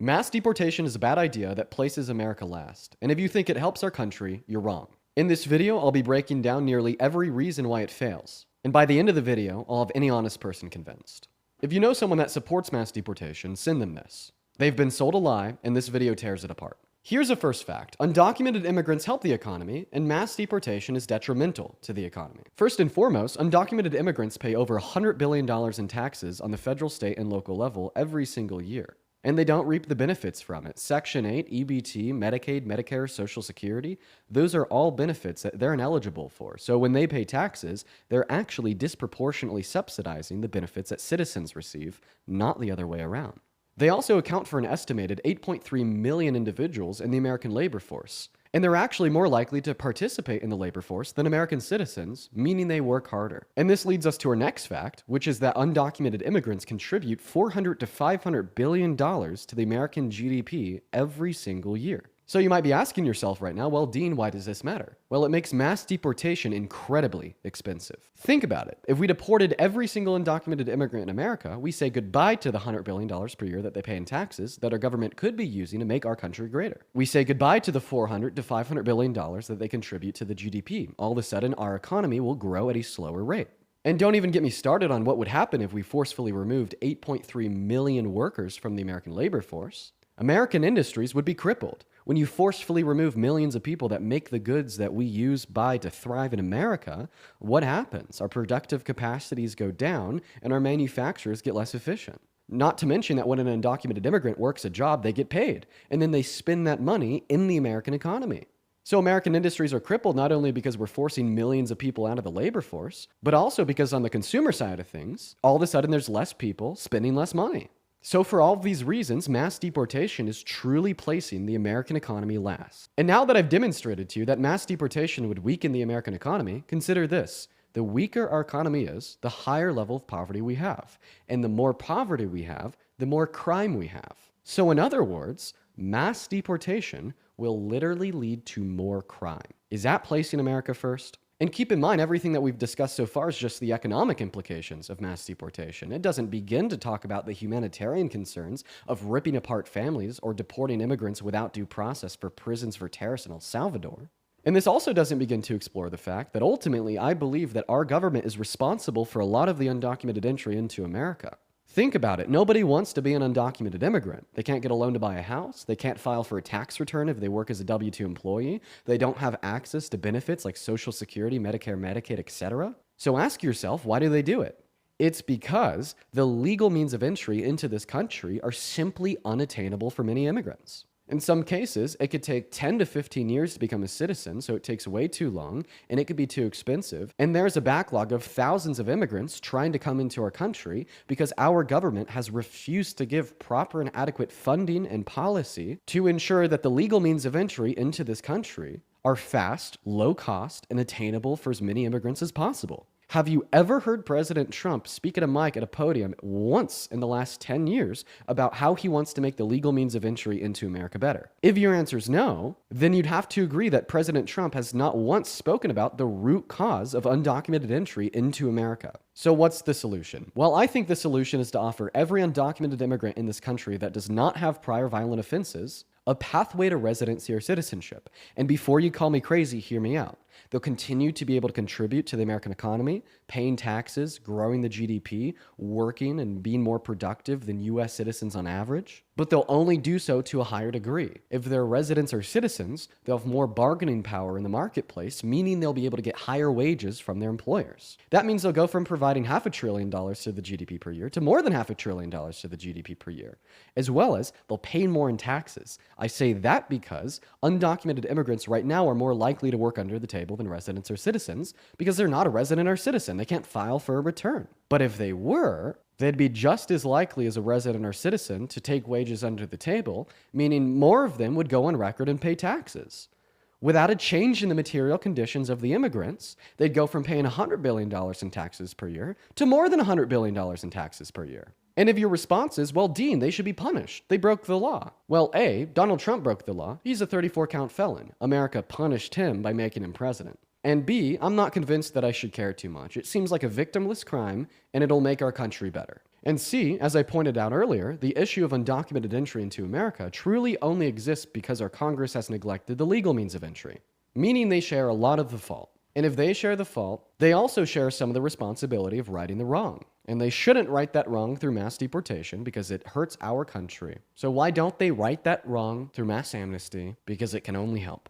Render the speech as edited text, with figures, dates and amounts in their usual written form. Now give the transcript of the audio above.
Mass deportation is a bad idea that places America last, and if you think it helps our country, you're wrong. In this video, I'll be breaking down nearly every reason why it fails, and by the end of the video, I'll have any honest person convinced. If you know someone that supports mass deportation, send them this. They've been sold a lie, and this video tears it apart. Here's a first fact. Undocumented immigrants help the economy, and mass deportation is detrimental to the economy. First and foremost, undocumented immigrants pay over $100 billion in taxes on the federal, state, and local level every single year. And they don't reap the benefits from it. Section 8, EBT, Medicaid, Medicare, Social Security, those are all benefits that they're ineligible for. So when they pay taxes, they're actually disproportionately subsidizing the benefits that citizens receive, not the other way around. They also account for an estimated 8.3 million individuals in the American labor force. And they're actually more likely to participate in the labor force than American citizens, meaning they work harder. And this leads us to our next fact, which is that undocumented immigrants contribute $400 to $500 billion to the American GDP every single year. So you might be asking yourself right now, well, Dean, why does this matter? Well, it makes mass deportation incredibly expensive. Think about it. If we deported every single undocumented immigrant in America, we say goodbye to the $100 billion per year that they pay in taxes that our government could be using to make our country greater. We say goodbye to the $400 to $500 billion that they contribute to the GDP. All of a sudden, our economy will grow at a slower rate. And don't even get me started on what would happen if we forcefully removed 8.3 million workers from the American labor force. American industries would be crippled. When you forcefully remove millions of people that make the goods that we use, buy to thrive in America, what happens? Our productive capacities go down and our manufacturers get less efficient. Not to mention that when an undocumented immigrant works a job, they get paid, and then they spend that money in the American economy. So American industries are crippled not only because we're forcing millions of people out of the labor force, but also because on the consumer side of things, all of a sudden there's less people spending less money. So for all of these reasons, mass deportation is truly placing the American economy last. And now that I've demonstrated to you that mass deportation would weaken the American economy, consider this. The weaker our economy is, the higher level of poverty we have. And the more poverty we have, the more crime we have. So in other words, mass deportation will literally lead to more crime. Is that placing America first? And keep in mind, everything that we've discussed so far is just the economic implications of mass deportation. It doesn't begin to talk about the humanitarian concerns of ripping apart families or deporting immigrants without due process for prisons for terrorists in El Salvador. And this also doesn't begin to explore the fact that ultimately I believe that our government is responsible for a lot of the undocumented entry into America. Think about it. Nobody wants to be an undocumented immigrant. They can't get a loan to buy a house. They can't file for a tax return if they work as a W-2 employee. They don't have access to benefits like Social Security, Medicare, Medicaid, etc. So ask yourself, why do they do it? It's because the legal means of entry into this country are simply unattainable for many immigrants. In some cases, it could take 10 to 15 years to become a citizen, so it takes way too long, and it could be too expensive. And there's a backlog of thousands of immigrants trying to come into our country because our government has refused to give proper and adequate funding and policy to ensure that the legal means of entry into this country are fast, low cost, and attainable for as many immigrants as possible. Have you ever heard President Trump speak at a mic at a podium once in the last 10 years about how he wants to make the legal means of entry into America better? If your answer is no, then you'd have to agree that President Trump has not once spoken about the root cause of undocumented entry into America. So what's the solution? Well, I think the solution is to offer every undocumented immigrant in this country that does not have prior violent offenses a pathway to residency or citizenship. And before you call me crazy, hear me out. They'll continue to be able to contribute to the American economy, paying taxes, growing the GDP, working and being more productive than US citizens on average. But they'll only do so to a higher degree. If they're residents or citizens, they'll have more bargaining power in the marketplace, meaning they'll be able to get higher wages from their employers. That means they'll go from providing $500 billion to the GDP per year to more than $500 billion to the GDP per year, as well as they'll pay more in taxes. I say that because undocumented immigrants right now are more likely to work under the table than residents or citizens because they're not a resident or citizen. They can't file for a return. But if they were, they'd be just as likely as a resident or citizen to take wages under the table, meaning more of them would go on record and pay taxes. Without a change in the material conditions of the immigrants, they'd go from paying $100 billion in taxes per year to more than $100 billion in taxes per year. And if your response is, well, Dean, they should be punished. They broke the law. Well, A, Donald Trump broke the law. He's a 34-count felon. America punished him by making him president. And B, I'm not convinced that I should care too much. It seems like a victimless crime, and it'll make our country better. And C, as I pointed out earlier, the issue of undocumented entry into America truly only exists because our Congress has neglected the legal means of entry, meaning they share a lot of the fault. And if they share the fault, they also share some of the responsibility of righting the wrong. And they shouldn't right that wrong through mass deportation because it hurts our country. So why don't they right that wrong through mass amnesty? Because it can only help.